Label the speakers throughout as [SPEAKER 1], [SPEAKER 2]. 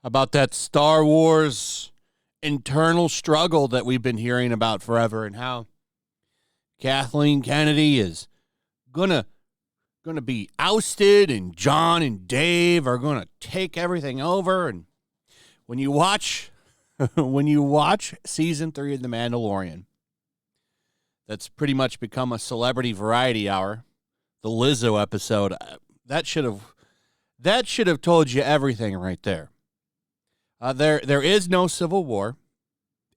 [SPEAKER 1] About that Star Wars internal struggle that we've been hearing about forever, and how Kathleen Kennedy is gonna be ousted, and John and Dave are gonna take everything over. And when you watch season 3 of The Mandalorian, that's pretty much become a celebrity variety hour. The Lizzo episode, that should have told you everything right there. There is no civil war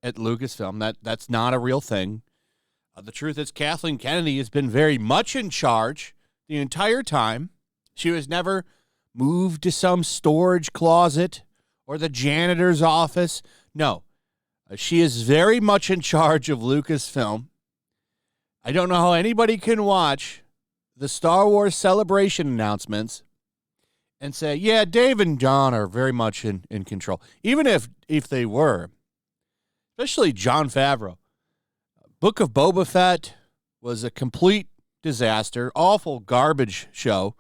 [SPEAKER 1] at Lucasfilm. That's not a real thing. The truth is, Kathleen Kennedy has been very much in charge the entire time. She was never moved to some storage closet or the janitor's office. No, she is very much in charge of Lucasfilm. I don't know how anybody can watch the Star Wars Celebration announcements and say, yeah, Dave and John are very much in control. Even if they were, especially Jon Favreau. Book of Boba Fett was a complete disaster, awful garbage show.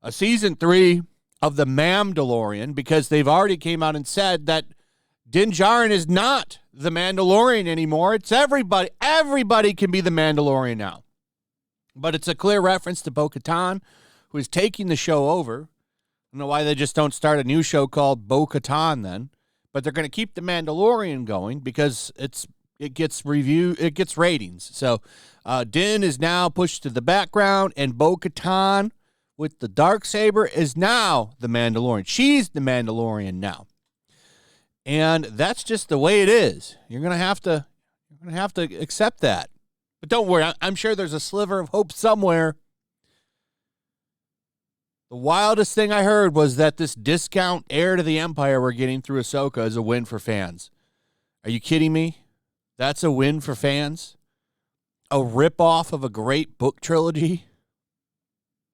[SPEAKER 1] Season 3 of The Mandalorian, because they've already came out and said that Din Djarin is not the Mandalorian anymore. It's everybody. Everybody can be the Mandalorian now. But it's a clear reference to Bo-Katan, who is taking the show over. I don't know why they just don't start a new show called Bo-Katan then. But they're going to keep The Mandalorian going because it gets ratings. So Din is now pushed to the background, and Bo-Katan with the Darksaber is now the Mandalorian. She's the Mandalorian now. And that's just the way it is. You're going to have to accept that. But don't worry, I'm sure there's a sliver of hope somewhere. The wildest thing I heard was that this discount Heir to the Empire we're getting through Ahsoka is a win for fans. Are you kidding me? That's a win for fans? A ripoff of a great book trilogy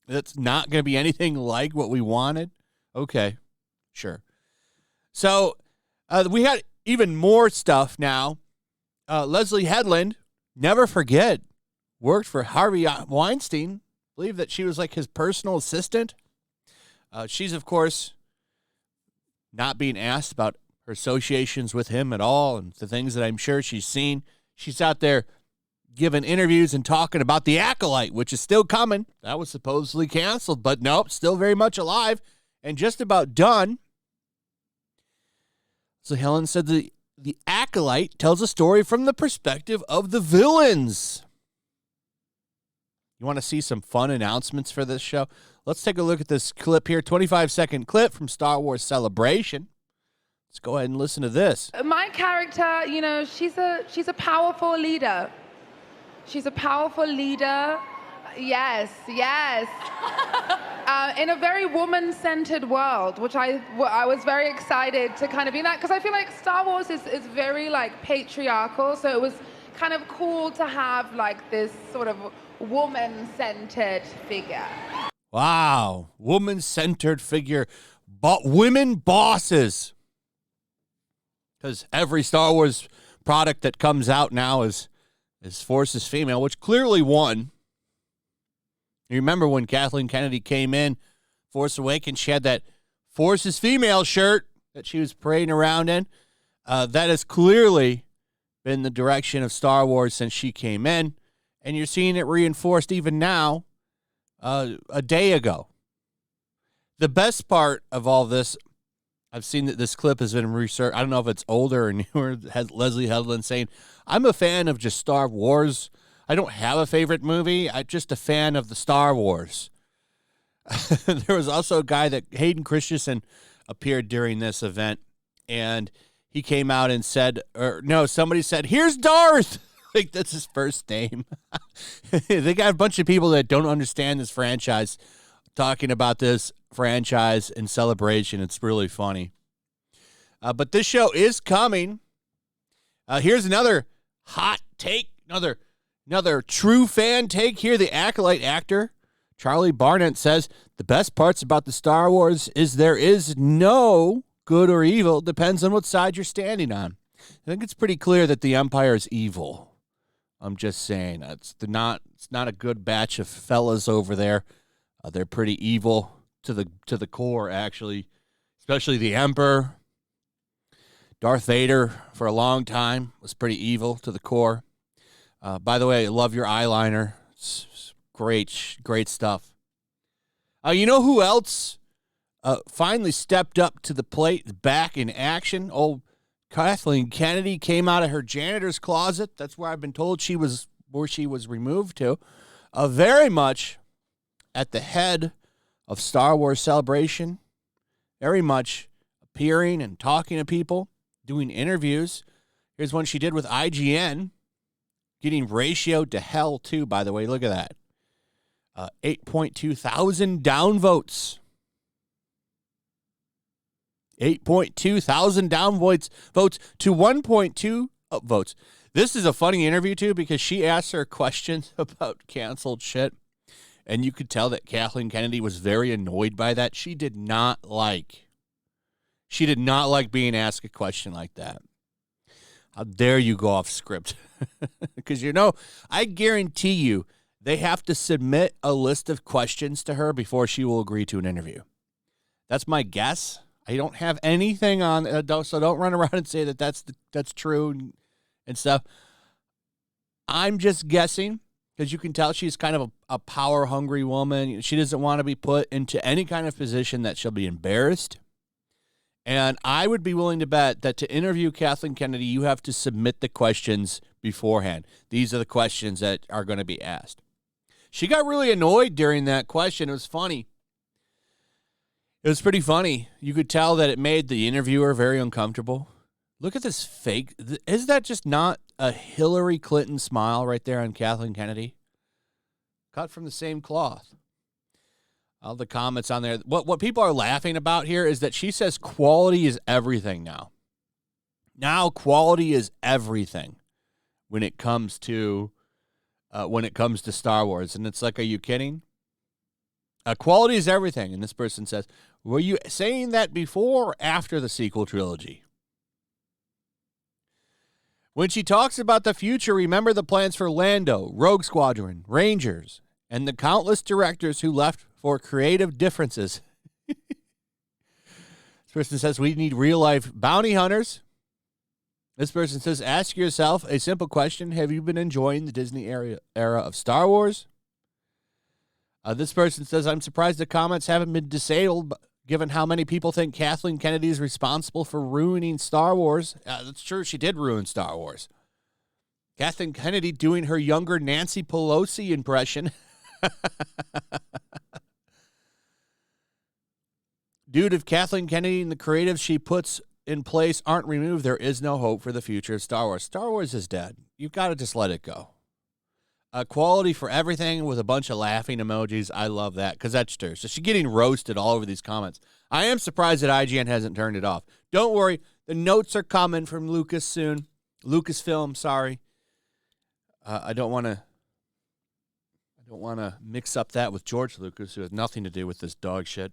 [SPEAKER 1] that's not going to be anything like what we wanted? Okay, sure. So we had even more stuff now. Leslie Headland, never forget, worked for Harvey Weinstein. I believe that she was like his personal assistant. She's, of course, not being asked about her associations with him at all, and the things that I'm sure she's seen. She's out there giving interviews and talking about The Acolyte, which is still coming. That was supposedly canceled, but nope, still very much alive and just about done. So Helen said the Acolyte tells a story from the perspective of the villains. You want to see some fun announcements for this show? Let's take a look at this clip here, 25-second clip from Star Wars Celebration. Let's go ahead and listen to this.
[SPEAKER 2] My character, she's a powerful leader. She's a powerful leader. Yes. In a very woman-centered world, which I was very excited to kind of be that, because I feel like Star Wars is very like patriarchal, so it was kind of cool to have like this sort of woman-centered figure.
[SPEAKER 1] Wow, woman-centered figure, but women bosses. Because every Star Wars product that comes out now is Force is female, which clearly won. You remember when Kathleen Kennedy came in, Force Awakens, she had that Force is female shirt that she was parading around in. That has clearly been the direction of Star Wars since she came in. And you're seeing it reinforced even now, a day ago. The best part of all this, I've seen that this clip has been researched. I don't know if it's older or newer. Has Leslie Headland saying, I'm a fan of just Star Wars. I don't have a favorite movie. I'm just a fan of the Star Wars. There was also a guy that Hayden Christensen appeared during this event, and he came out and said, somebody said, here's Darth. Like, that's his first name. They got a bunch of people that don't understand this franchise talking about this franchise in Celebration. It's really funny. But this show is coming. Here's another hot take, another true fan take here. The Acolyte actor, Charlie Barnett, says, the best parts about the Star Wars is there is no good or evil. Depends on what side you're standing on. I think it's pretty clear that the Empire is evil. I'm just saying. It's not a good batch of fellas over there. They're pretty evil to the core, actually, especially the Emperor. Darth Vader, for a long time, was pretty evil to the core. By the way, I love your eyeliner. It's great stuff. You know who else finally stepped up to the plate, back in action? Old Kathleen Kennedy came out of her janitor's closet. That's where I've been told she was removed to. Very much at the head of Star Wars Celebration. Very much appearing and talking to people, doing interviews. Here's one she did with IGN. Getting ratioed to hell, too, by the way. Look at that. 8.2 thousand downvotes. 8.2 thousand downvotes to 1.2 votes. This is a funny interview, too, because she asked her questions about canceled shit, and you could tell that Kathleen Kennedy was very annoyed by that. She did not like being asked a question like that. How dare you go off script? Because, I guarantee you they have to submit a list of questions to her before she will agree to an interview. That's my guess. I don't have anything on, so don't run around and say that that's true and stuff. I'm just guessing, because you can tell she's kind of a power-hungry woman. She doesn't want to be put into any kind of position that she'll be embarrassed. And I would be willing to bet that to interview Kathleen Kennedy, you have to submit the questions beforehand. These are the questions that are going to be asked. She got really annoyed during that question. It was funny. It was pretty funny. You could tell that it made the interviewer very uncomfortable. Look at this fake. Is that just not a Hillary Clinton smile right there on Kathleen Kennedy? Cut from the same cloth. All the comments on there. What people are laughing about here is that she says quality is everything now. Now quality is everything when it comes to Star Wars. And it's like, are you kidding? Quality is everything. And this person says, were you saying that before or after the sequel trilogy? When she talks about the future, remember the plans for Lando, Rogue Squadron, Rangers, and the countless directors who left for creative differences. This person says we need real-life bounty hunters. This person says, ask yourself a simple question. Have you been enjoying the Disney era of Star Wars? This person says, I'm surprised the comments haven't been disabled, given how many people think Kathleen Kennedy is responsible for ruining Star Wars. That's true. She did ruin Star Wars. Kathleen Kennedy doing her younger Nancy Pelosi impression. Dude, if Kathleen Kennedy and the creatives she puts in place aren't removed, there is no hope for the future of Star Wars. Star Wars is dead. You've got to just let it go. Quality for everything with a bunch of laughing emojis. I love that because that's true. So she's getting roasted all over these comments. I am surprised that IGN hasn't turned it off. Don't worry. The notes are coming from Lucas soon. Lucasfilm, sorry. I don't want to mix up that with George Lucas, who has nothing to do with this dog shit.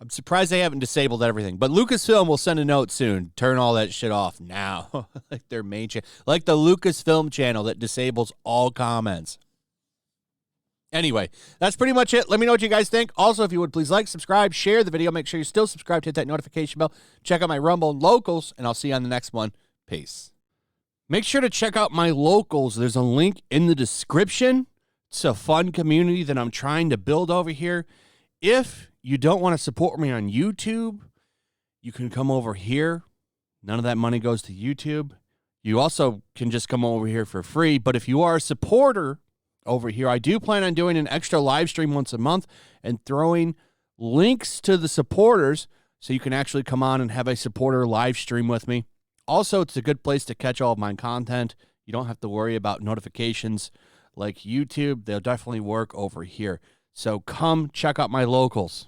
[SPEAKER 1] I'm surprised they haven't disabled everything. But Lucasfilm will send a note soon. Turn all that shit off now. Like their main channel. Like the Lucasfilm channel that disables all comments. Anyway, that's pretty much it. Let me know what you guys think. Also, if you would, please like, subscribe, share the video. Make sure you're still subscribed. Hit that notification bell. Check out my Rumble and Locals, and I'll see you on the next one. Peace. Make sure to check out my Locals. There's a link in the description. It's a fun community that I'm trying to build over here. If you don't want to support me on YouTube, you can come over here. None of that money goes to YouTube. You also can just come over here for free. But if you are a supporter over here, I do plan on doing an extra live stream once a month and throwing links to the supporters so you can actually come on and have a supporter live stream with me. Also, it's a good place to catch all of my content. You don't have to worry about notifications like YouTube. They'll definitely work over here. So come check out my Locals.